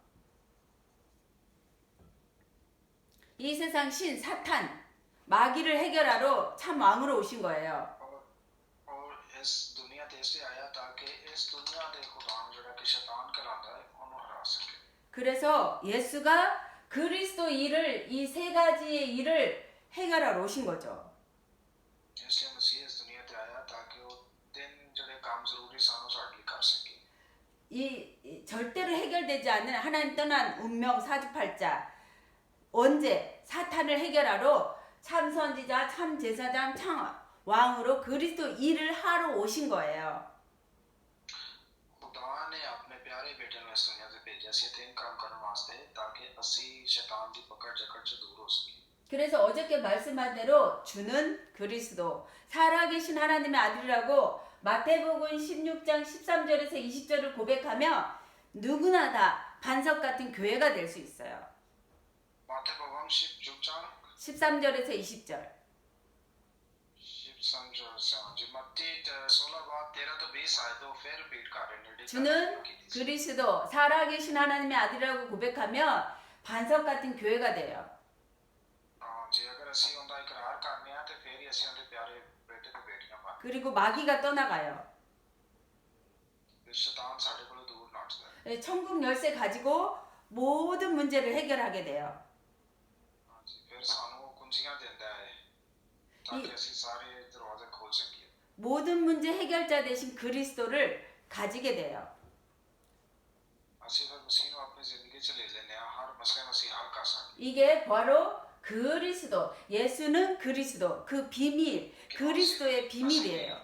이 세상 신, 사탄, 마귀를 해결하러 참 왕으로 오신 거예요. और इस दुनिया ते इसलिए आया ताकि इस दुनिया दे खुदा जड़ा कि शैतान कहलाता है उन्हें हरा सके। 그래서 예수가 그리스도 일을 이 세 가지의 일을 해결하러 오신 거죠. इसलिए मसीह इस दुनिया ते आया ताकि वो तीन जड़े काम जरूरी सानू साडे लिए कर सके। 이 절대로 해결되지 않는 하나님 떠난 운명 사주팔자 원죄 사탄을 해결하러 참 선지자 참 제사장 참 왕으로 그리스도 일을 하러 오신 거예요. खुदा ने अपने प्यारे बेटे ने इस दुनिया से भेजा सी तीन काम करने वास्ते ताकि असी शैतान की पकड़ जकड़ से दूर हो सके। 그래서 어저께 말씀한 대로 주는 그리스도 살아계신 하나님의 아들이라고 마태복음 16장 13절에서 20절을 고백하며 누구나 다 반석 같은 교회가 될 수 있어요. 마태복음 16장 13절에서 20절 13절 से मत्ती 16 13 तो 20 आयतों फिर रिपीट कर रहे हैं। 주는 그리스도 살아계신 하나님의 아들이라고 고백하며 반석 같은 교회가 돼요. जी अगर ਅਸੀਂ ਉਹਦਾ ਇਕਰਾਰ ਕਰਨੇ ਆ ਤੇ ਫਿਰ ਹੀ ਅਸੀਂ ਉਹਦੇ ਪਿਆਰੇ ਬੇਟੇ ਤੇ ਬੇਟੀਆਂ ਬਣ। 그리고 마귀가 떠나가요. शैतान ਸਾਡੇ ਕੋਲੋਂ ਦੂਰ ਨੱਠਦਾ ਹੈ। 예, 천국 열쇠 가지고 모든 문제를 해결하게 돼요. ਹਾਂਜੀ ਫਿਰ ਸਾਨੂੰ ਉਹ ਕੁੰਜੀਆਂ ਦਿੰਦਾ ਹੈ ਤਾਂ ਕਿ ਅਸੀਂ ਸਾਰੇ ਦਰਵਾਜ਼ੇ ਖੋਲ ਸਕੀਏ। 모든 문제 해결자 대신 그리스도를 가지게 돼요. ਅਸੀਂ ਫਿਰ ਮਸੀਹ ਨੂੰ ਆਪਣੀ ਜ਼ਿੰਦਗੀ 'ਚ ਲੈ ਲੈਂਦੇ ਆ ਹਰ ਮਸਲੇ ਨੂੰ ਅਸੀਂ ਹੱਲ ਕਰ ਸਕਦੇ। 이게 바로 그리스도, 예수는 그리스도, 그 비밀, 그리스도의 비밀이에요.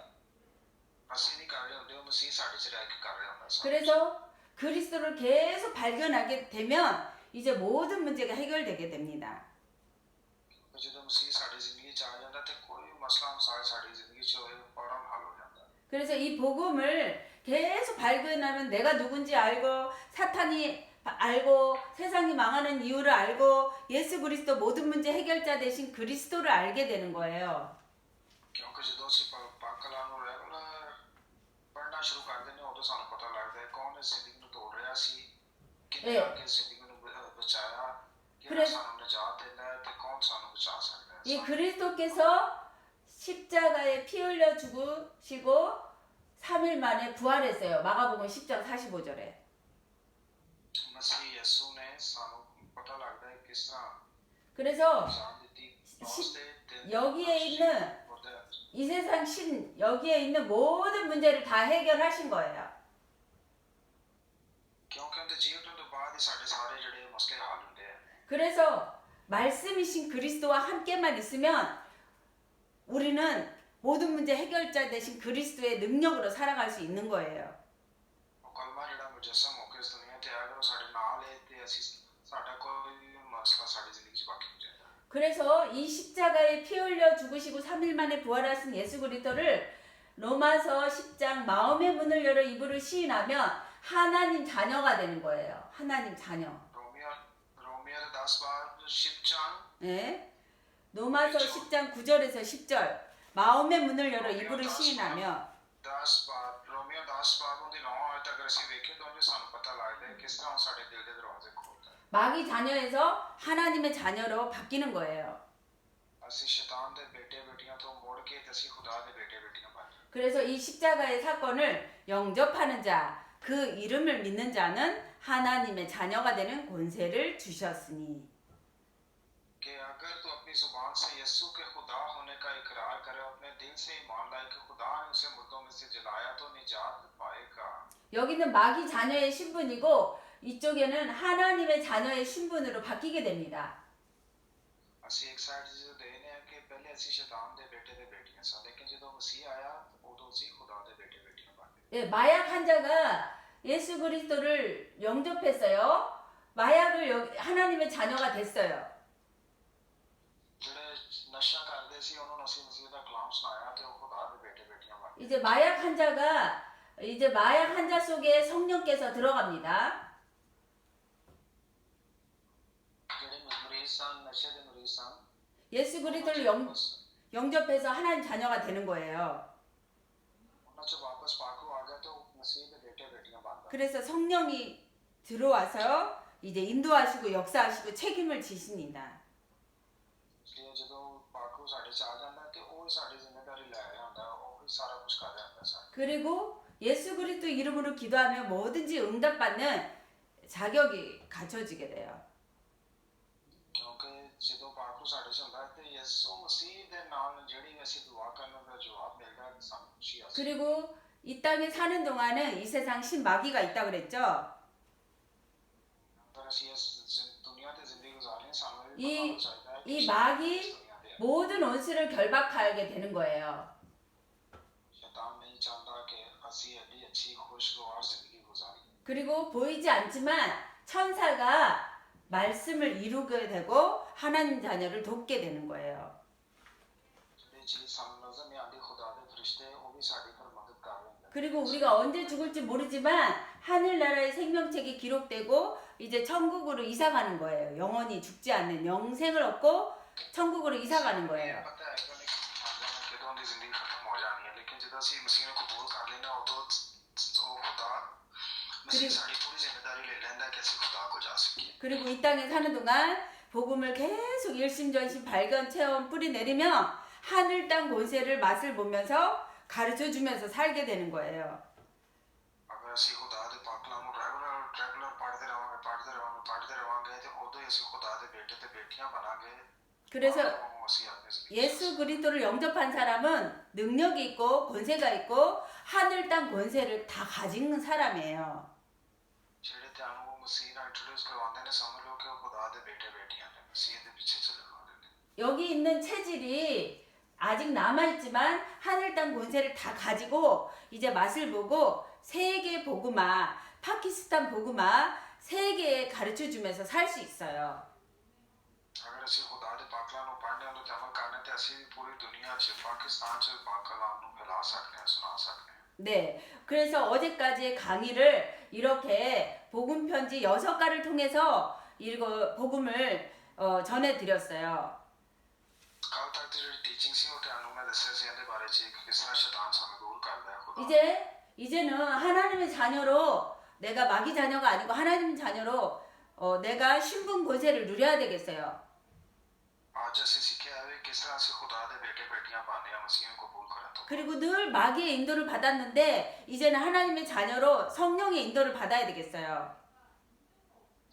ਅਸੀਂ ਨਹੀਂ ਕਰ ਰਹੇ ਹੁੰਦੇ ਉਹ ਮਸੀਹ ਸਾਡੇ 'ਚ ਰਹਿ ਕੇ ਕਰ ਰਿਹਾ ਹੁੰਦਾ। 그래서 그리스도를 계속 발견하게 되면 이제 모든 문제가 해결되게 됩니다. ਜਦੋਂ ਮਸੀਹ ਸਾਡੀ ਜ਼ਿੰਦਗੀ ਚ ਆ ਜਾਂਦਾ ਤੇ ਕੋਈ ਮਸਲਾ ਮਸਾਇਲ ਸਾਡੀ ਜ਼ਿੰਦਗੀ ਚ ਹੋਏ ਫੌਰਨ ਹੱਲ ਹੋ ਜਾਂਦਾ। 그래서 이 복음을 계속 발견하면 내가 누군지 알고 사탄이 알고 세상이 망하는 이유를 알고 예수 그리스도 모든 문제 해결자 대신 그리스도를 알게 되는 거예요. ਕਿਉਂਕਿ ਜਦੋਂ ਅਸੀਂ ਪਾਕ ਕਲਾਮ ਨੂੰ ਰੈਗੂਲਰ ਪੜ੍ਹਨਾ ਸ਼ੁਰੂ ਕਰ ਦਿੰਦੇ ਹਾਂ ਉਦੋਂ ਸਾਨੂੰ ਪਤਾ ਲੱਗਦਾ ਹੈ ਕੌਣ ਇਸ ਜ਼ਿੰਦਗੀ ਨੂੰ ਤੋੜ ਰਿਹਾ ਸੀ, ਕਿਹਨੇ ਆ ਕੇ ਜ਼ਿੰਦਗੀ ਨੂੰ ਬਚਾਇਆ, ਕਿਹੜਾ ਸਾਨੂੰ ਨਜਾਤ ਦਿੰਦਾ ਹੈ ਤੇ ਕੌਣ ਸਾਨੂੰ ਬਚਾ ਸਕਦਾ ਹੈ। 이 그리스도께서 십자가에 피 흘려 죽으시고 3일 만에 부활했어요. 마가복음 10장 45절에. ਮਸੀਹ ਯਿਸੂ ਨੇ ਸਾਨੂੰ ਪਤਾ ਲੱਗਦਾ ਹੈ ਕਿਸ ਤਰ੍ਹਾਂ 그래서 ਜਾਨ ਦਿੱਤੀ ਉਸ ਦੇ ਦਿਨ 여기에 있는 이 세상 신 여기에 있는 모든 문제를 다 해결하신 거예요. ਕਿਉਂਕਿ ਉਹਦੇ ਜੀਵਨ ਤੋਂ ਬਾਅਦ ਹੀ ਸਾਡੇ ਸਾਰੇ ਜਿਹੜੇ ਮਸਲੇ ਹੱਲ ਹੁੰਦੇ ਆ। 그래서 말씀이신 그리스도와 함께만 있으면 우리는 모든 문제 해결자 대신 그리스도의 능력으로 살아갈 수 있는 거예요. ਉਹ ਕਲਮਾ ਜਿਹੜਾ ਮੁਜੱਸਮ ਹੋ ਕੇ ਇਸ ਦੁਨੀਆ ਤੇ ਆਇਆ ਅਗਰ ਉਹ ਸਾਡੇ ਨਾਲ ਹੈ ਤੇ ਅਸੀਂ ਸਾਡਾ ਕੋਈ ਵੀ ਮਸਲਾ ਸਾਡੀ ਜ਼ਿੰਦਗੀ 'ਚ ਬਾਕੀ ਨਹੀਂ ਰਹਿੰਦਾ। 그래서 이 십자가에 피 흘려 죽으시고 3일 만에 부활하신 예수 그리스도를 로마서 10장 마음의 문을 열어 입으로 시인하면 하나님 자녀가 되는 거예요. 하나님 자녀. ਰੋਮੀਓ ਦੇ 10 ਬਾਰ 10 네. 로마서 10장 9절에서 10절 마음의 문을 열어 입으로 시인하며 10 ਬਾਰ ਰੋਮੀਓ 10 ਬਾਰ ਉਹਦੀ 9 ਅਜੇ ਤੱਕ ਅਸੀਂ ਵੇਖੇ ਤਾਂ ਉਹਨੇ ਸਾਨੂੰ ਪਤਾ ਲੱਗਦਾ ਹੈ ਕਿਸ ਤਰ੍ਹਾਂ ਸਾਡੇ ਦਿਲ ਦੇ ਦਰਵਾਜ਼ੇ ਖੋਲਦਾ ਹੈ। 마귀 자녀에서 하나님의 자녀로 바뀌는 거예요. ਅਸੀਂ ਸ਼ੈਤਾਨ ਦੇ ਬੇਟੇ ਬੇਟੀਆਂ ਤੋਂ ਮੁੜ ਕੇ ਤੇ ਅਸੀਂ ਖੁਦਾ ਦੇ ਬੇਟੇ ਬੇਟੀਆਂ ਬਣ ਜਾਂਦੇ। 그래서 이 십자가의 사건을 영접하는 자, 그 이름을 믿는 자는 하나님의 자녀가 되는 권세를 주셨으니. कि अगर तू अपनी जुबान से यीशु के खुदा होने का इकरार करे, अपने दिल से ईमान लाए कि खुदा ने उसे मुर्दों में से जिलाया तो निजात पाएगा। 여기는 마귀 자녀의 신분이고 이쪽에는 하나님의 자녀의 신분으로 바뀌게 됩니다. ਅਸੀਂ ਇੱਕ ਸਾਈਡ ਜਿਹਦੇ ਦੇਖਨੇ ਆ ਕਿ ਪਹਿਲੇ ਅਸੀਂ ਸ਼ੈਤਾਨ ਦੇ ਬੇਟੇ ਤੇ ਬੇਟੀਆਂ ਸਾਂ, ਲੇਕਿਨ ਜਦੋਂ ਮਸੀਹ ਆਇਆ ਉਦੋਂ ਅਸੀਂ ਖੁਦਾ ਦੇ ਬੇਟੇ ਬੇਟੀਆਂ ਬਣ ਗਏ। 예, 마약 환자가 예수 그리스도를 영접했어요. 마약을 하나님의 자녀가 됐어요. ਜਿਹੜੇ ਨਸ਼ਾ ਕਰਦੇ ਸੀ ਉਹਨਾਂ ਨੂੰ ਅਸੀਂ ਮਸੀਹ ਦਾ ਕਲਾਮ ਸੁਣਾਇਆ ਤੇ ਉਹ ਖੁਦਾ ਦੇ ਬੇਟੇ ਬੇਟੀਆਂ ਬਣ ਗਏ। 이제 마약 환자가 이제 마약 환자 속에 성령께서 들어갑니다. ਜਿਹੜੇ ਮਰੀਜ਼ ਸਨ, ਨਸ਼ੇ ਦੇ ਮਰੀਜ਼ ਸਨ, 예수 그리스도를 영접해서 하나님 자녀가 되는 거예요. ਉਹਨਾਂ 'ਚ ਵਾਪਸ ਪਾਕੂ ਆ ਗਿਆ ਤੇ ਉਹ ਮਸੀਹ ਦੇ ਬੇਟੇ ਬੇਟੀਆਂ ਬਣ ਗਏ। 그래서 성령이 들어와서 이제 인도하시고 역사하시고 책임을 지십니다. इसलिए ਜਦੋਂ ਪਾਕੂ ਸਾਡੇ 'ਚ ਆ ਜਾਂਦਾ ਤੇ ਉਹ ਹੀ ਸਾਡੀ ਜ਼ਿੰਮੇਵਾਰੀ ਲੈ ਰਿਹਾ ਹੁੰਦਾ, ਉਹ ਹੀ ਸਾਰਾ ਕੁਝ ਕਰ ਰਿਹਾ ਹੁੰਦਾ ਸਾਡਾ। 그리고 예수 그리스도 이름으로 기도하면 뭐든지 응답받는 자격이 갖춰지게 돼요. ਕਿਉਂਕਿ ਜਦੋਂ ਪਾਕੂ ਸਾਡੇ 'ਚ ਹੁੰਦਾ ਤੇ ਯਿਸੂ ਮਸੀਹ ਦੇ ਨਾਲ ਜਿਹੜੀ ਅਸੀਂ ਦੁਆ ਕਰਨ ਦਾ ਜਵਾਬ ਮਿਲਦਾ ਹੈ ਸਾਨੂੰ ਖੁਸ਼ੀ ਆ। 그리고 이 땅에 사는 동안은 이 세상 신마귀가 있다 그랬죠. ਅਗਰ ਅਸੀਂ ਇਸ ਦੁਨੀਆ ਤੇ ਜ਼ਿੰਦਗੀ ਗੁਜ਼ਾਰਨੀ ਸਾਨੂੰ ਇਹ 이- ਪਤਾ ਹੋਣਾ ਚਾਹੀਦਾ ਹੈ 이 ਕਿ 마귀 ਇਸ ਦੁਨੀਆ ਤੇ 모든 원수를 결박하게 되는 거예요. ਸ਼ੈਤਾਨ ਨਹੀਂ ਚਾਹੁੰਦਾ ਕਿ ਅਸੀਂ ਅੱਡੀ ਅੱਛੀ ਖੁਸ਼ਗਵਾਰ ਜ਼ਿੰਦਗੀ ਗੁਜ਼ਾਰੀਏ। 그리고 보이지 않지만 천사가 말씀을 이루게 되고 하나님 자녀를 돕게 되는 거예요. ਜਿਹੜੀ ਚੀਜ਼ ਸਾਨੂੰ ਨਜ਼ਰ ਨਹੀਂ ਆਉਂਦੀ ਖੁਦਾ ਦੇ ਫਰਿਸ਼ਤੇ ਉਹ ਵੀ ਸਾਡੀ ਫਿਰ ਮਦਦ ਕਰ ਰਹੇ ਨੇ। 그리고 우리가 언제 죽을지 모르지만 하늘나라의 생명책이 기록되고 이제 천국으로 이사가는 거예요. 영원히 죽지 않는 영생을 얻고 천국으로 이사가는 거예요. ਪਤਾ ਹੈ ਕਿ ਕਦੋਂ ਦੀ ਜ਼ਿੰਦਗੀ ਖਤਮ ਹੋ ਜਾਣੀ ਹੈ, ਲੇਕਿਨ ਜਦੋਂ ਅਸੀਂ ਮਸੀਹ ਨੂੰ ਕਬੂਲ ਕਰ ਲੈਣਾ ਉਦੋਂ ਉਹ ਖੁਦਾ ਮਸੀਹ ਸਾਡੀ ਪੂਰੀ ਜ਼ਿੰਮੇਵਾਰੀ ਲੈ ਲੈਂਦਾ ਕਿ ਅਸੀਂ ਖੁਦਾ ਕੋਲ ਜਾ ਸਕੀਏ। 그리고 이 땅에 사는 동안 복음을 계속 일심전심 발견 체험 뿌리 내리며 하늘 땅 권세를 맛을 보면서 가르쳐 주면서 살게 되는 거예요. ਅਗਰ ਅਸੀਂ ਖੁਦਾ ਦੇ ਪਾਕਲਾਂ ਨੂੰ ਰੈਗੂਲਰ ਪੜ੍ਹਦੇ ਰਵਾਂਗੇ ਤੇ ਉਦੋਂ ਹੀ ਅਸੀਂ ਖੁਦਾ ਦੇ ਬੇਟੇ ਤੇ ਬੇਟੀਆਂ ਬਣਾਂਗੇ। 그래서 ਅਸੀਂ ਆਪਣੀ ਜ਼ਿੰਦਗੀ 예수 그리스도를 영접한 사람은 능력이 있고 권세가 있고 하늘 땅 권세를 다 가진 사람이에요. ਜਿਹੜੇ ਤੁਹਾਨੂੰ ਉਹ ਮਸੀਹ ਨਾਲ ਇੰਟਰੋਡਿਊਸ ਕਰਵਾਉਂਦੇ ਨੇ ਸਮਝ ਲਓ ਕਿ ਉਹ ਖੁਦਾ ਦੇ ਬੇਟੇ ਬੇਟੀਆਂ ਨੇ, ਮਸੀਹ ਦੇ ਪਿੱਛੇ ਚੱਲਣ ਵਾਲੇ ਨੇ। 여기 있는 체질이 아직 남아있지만 하늘 땅 권세를 다 가지고 이제 맛을 보고 세계 복음화 파키스탄 복음화 세계에 가르쳐 주면서 살 수 있어요. अगर ਅਸੀਂ ਖੁਦਾ ਦੇ ਪਾਕਲਾਂ ਨੂੰ ਪੜ੍ਹਨੇ ਨੂੰ ਅਮਲ ਕਰਨੇ ਤੇ ਅਸੀਂ ਪੂਰੀ ਦੁਨੀਆ 'ਚ ਪਾਕਿਸਤਾਨ 'ਚ ਪਾਕਲਾਂ ਨੂੰ ਫੈਲਾ ਸਕਦੇ ਹਾਂ ਸੁਣਾ ਸਕਦੇ ਹਾਂ 네. 그래서 어제까지의 강의를 이렇게 복음 편지 6가를 통해서 이거 복음을 전해드렸어요. ਕੱਲ ਤੱਕ ਦੀ ਜਿਹੜੀ ਟੀਚਿੰਗ ਸੀ ਉਹ ਤੁਹਾਨੂੰ ਮੈਂ ਦੱਸਿਆ ਸੀ ਇਹਦੇ ਬਾਰੇ 'ਚ ਕਿ ਕਿਸ ਤਰ੍ਹਾਂ ਸ਼ੈਤਾਨ ਸਾਨੂੰ ਦੂਰ ਕਰਦਾ ਹੈ ਖੁਦਾ 이제는 하나님의 자녀로 내가 마귀 자녀가 아니고 하나님 자녀로 내가 신분 권세를 누려야 되겠어요. ਅੱਜ ਅਸੀਂ ਸਿੱਖਿਆ ਹੈ ਕਿਸ ਤਰ੍ਹਾਂ ਅਸੀਂ ਖੁਦਾ ਦੇ ਬੇਟੇ ਬੇਟੀਆਂ ਬਣਨੇ ਆ ਮਸੀਹ ਨੂੰ ਕਬੂਲ ਕਰਨ ਤੋਂ 그리고 늘 마귀의 인도를 받았는데 이제는 하나님의 자녀로 성령의 인도를 받아야 되겠어요.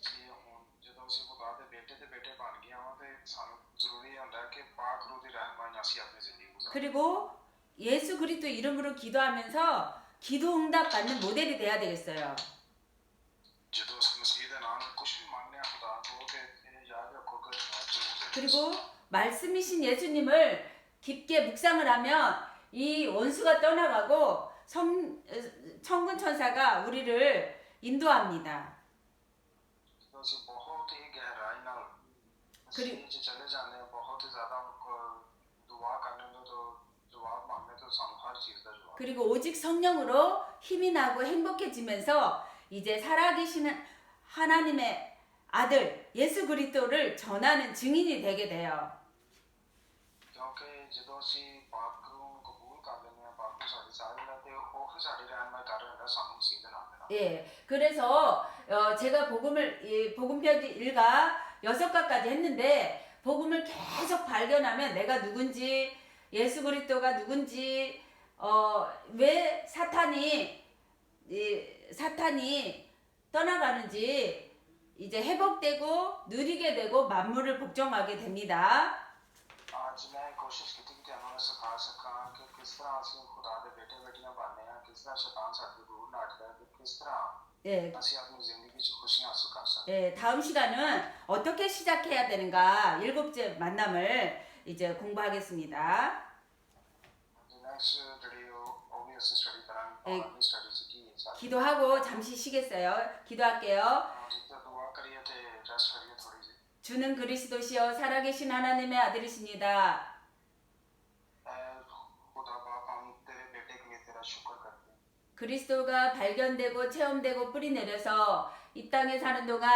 ਕਿ ਹੁਣ ਜਦੋਂ ਅਸੀਂ ਖੁਦਾ ਦੇ ਬੇਟੇ ਬਣ ਗਏ ਹਾਂ ਤੇ ਸਾਨੂੰ ਜ਼ਰੂਰੀ ਹੁੰਦਾ ਹੈ ਕਿ ਪਾਕ ਰੂਹ ਦੀ ਰਹਿਨਮਾਈ ਨਾਲ ਅਸੀਂ ਆਪਣੀ ਜ਼ਿੰਦਗੀ ਗੁਜ਼ਾਰੀਏ 그리고 예수 그리스도 이름으로 기도하면서 기도 응답 받는 모델이 돼야 되겠어요. ਜਦੋਂ ਅਸੀਂ ਮਸੀਹ ਦੇ ਨਾਮ ਨਾਲ ਕੁਝ ਵੀ ਮੰਗਦੇ ਹਾਂ ਖੁਦਾ ਤੋਂ ਤੇ ਇਹ ਯਾਦ ਰੱਖੋ ਕਿ ਜਵਾਬ ਜ਼ਰੂਰ ਦੇਣਾ 그리고 말씀이신 예수님을 깊게 묵상을 하면 이 원수가 떠나가고 천군 천사가 우리를 인도합니다. ਜਦੋਂ ਅਸੀਂ ਬਹੁਤ ਹੀ ਗਹਿਰਾਈ ਨਾਲ ਮਸੀਹ 'ਚ ਚਲੇ ਜਾਂਦੇ ਹਾਂ ਬਹੁਤ ਹੀ ਜ਼ਿਆਦਾ ਦੁਆ ਕਰਨੇ ਨੂੰ ਤਾਂ ਜਵਾਬ ਮੰਗਨੇ ਤੋਂ ਸਾਨੂੰ ਹਰ ਚੀਜ਼ ਦਾ ਜਵਾਬ 그리고 오직 성령으로 힘이 나고 행복해지면서 이제 살아계시는 하나님의 아들 예수 그리스도를 전하는 증인이 되게 돼요. ਕਿਉਂਕਿ ਜਦੋਂ ਅਸੀਂ ਪਾਕ ਰੂਹ ਨੂੰ ਕਬੂਲ ਕਰ ਲੈਂਦੇ ਹਾਂ ਪਾਕ ਨੂੰ ਸਾਡੀ ਸਾਰੀ ਲੈ ਤੇ ਉਹ ਫਿਰ ਸਾਡੀ ਰਹਿਨਮਾਈ ਕਰ ਰਿਹਾ ਸਾਨੂੰ ਮਸੀਹ ਦੇ ਨਾਮ ਦੇ ਨਾਲ 예, 그래서 제가 복음 편지 1가 6가까지 했는데 복음을 계속 발견하면 내가 누군지 예수 그리스도가 누군지 왜 사탄이 떠나가는지 이제 회복되고 누리게 되고 만물을 복종하게 됩니다. ਅੱਜ ਮੈਂ ਕੋਸ਼ਿਸ਼ ਕੀਤੀ ਕਿ ਤੁਹਾਨੂੰ ਇਹ ਸਿਖਾ ਸਕਾਂ ਕਿ ਕਿਸ ਤਰ੍ਹਾਂ ਅਸੀਂ ਖੁਦਾ ਦੇ ਬੇਟੇ ਬੇਟੀਆਂ ਬਣਨੇ ਆ ਕਿਸ ਤਰ੍ਹਾਂ ਸ਼ੈਤਾਨ ਸਾਡੀ ਰੂਹ ਨਾਟਦਾ ਹੈ ਤੇ ਕਿਸ ਤਰ੍ਹਾਂ 예, ਅਸੀਂ ਆਪਣੀ ਜ਼ਿੰਦਗੀ 'ਚ ਖੁਸ਼ੀਆਂ ਹਾਸਲ ਕਰ ਸਕਦੇ 예, 다음 시간은 어떻게 시작해야 되는가 7째 만남을 이제 공부하겠습니다. ਹਾਂ ਨੈਕਸਟ ਜਿਹੜੀ ਉਹ ਵੀ ਅਸੀਂ ਸਟੱਡੀ ਕਰਾਂਗੇ ਆਪਣੀ ਸਟੱਡੀ 'ਚ ਕੀ ਹੈ ਸਾਡੀ 기도하고 잠시 쉬겠어요. 기도할게요. ਜਿੱਦਾਂ ਦੁਆ ਕਰੀਏ ਤੇ ਰੈਸਟ ਕਰੀਏ ਥੋੜੀ ਜਿਹੀ 주는 그리스도시여 살아계신 하나님의 아들이십니다. खुदा बाप हम तेरे बेटे के लिए तेरा शुक्र करते हैं 그리스도가 발견되고 체험되고 뿌리 내려서 이 땅에 사는 동안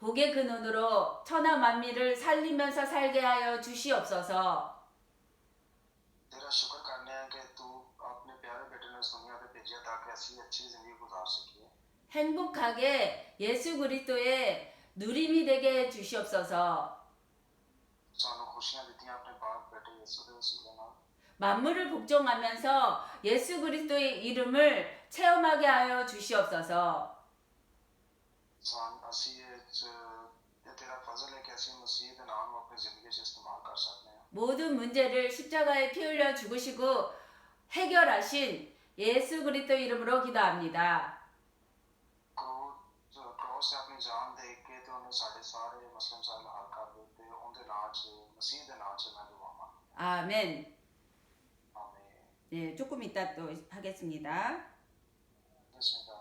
복의 근원으로 천하 만민을 살리면서 살게 하여 주시옵소서. तेरा शुक्र करने हैं कि तू अपने प्यारे बेटे ने इस दुनिया पे भेजा ताकि ਅਸੀਂ अच्छी जिंदगी गुजार सकिए 행복하게 예수 그리스도의 누림이 되게 해 주시옵소서. ਸਾਨੂੰ ਖੁਸ਼ੀਆਂ ਦਿੱਤੀਆਂ ਆਪਣੇ ਬਾਪ ਬੇਟੇ ਯਿਸੂ ਦੇ ਵਸੀਲੇ ਨਾਲ 만물을 복종하면서 예수 그리스도의 이름을 체험하게 하여 주시옵소서. ਅਸੀਂ ਇਹ ਤੇਰਾ ਫਜ਼ਲ ਹੈ ਕਿ ਅਸੀਂ ਮਸੀਹ ਦੇ ਨਾਮ ਨੂੰ ਆਪਣੀ ਜ਼ਿੰਦਗੀ 'ਚ ਇਸਤੇਮਾਲ ਕਰ ਸਕਦੇ ਹਾਂ 모든 문제를 십자가에 피 흘려 죽으시고 해결하신 예수 그리스도 이름으로 기도합니다. ਕ੍ਰੋਸ ਤੇ ਆਪਣੀ ਜਾਨ ਦੇ ਕੇ ਤੇ ਉਹਨੇ ਸਾਡੇ ਸਾਰੇ ਮਸਲੇ ਮਸਾਇਲ ਹੱਲ ਕਰ ਦਿੱਤੇ ਉਹਦੇ ਨਾਂ 'ਚ ਮਸੀਹ ਦੇ ਨਾਂ 'ਚ ਮੈਂ ਦੁਆਵਾਂ 아멘. ਆਮੀਨ 네, 조금 이따 또 하겠습니다. ਬਿਸਮਿਲ੍ਲਾਹ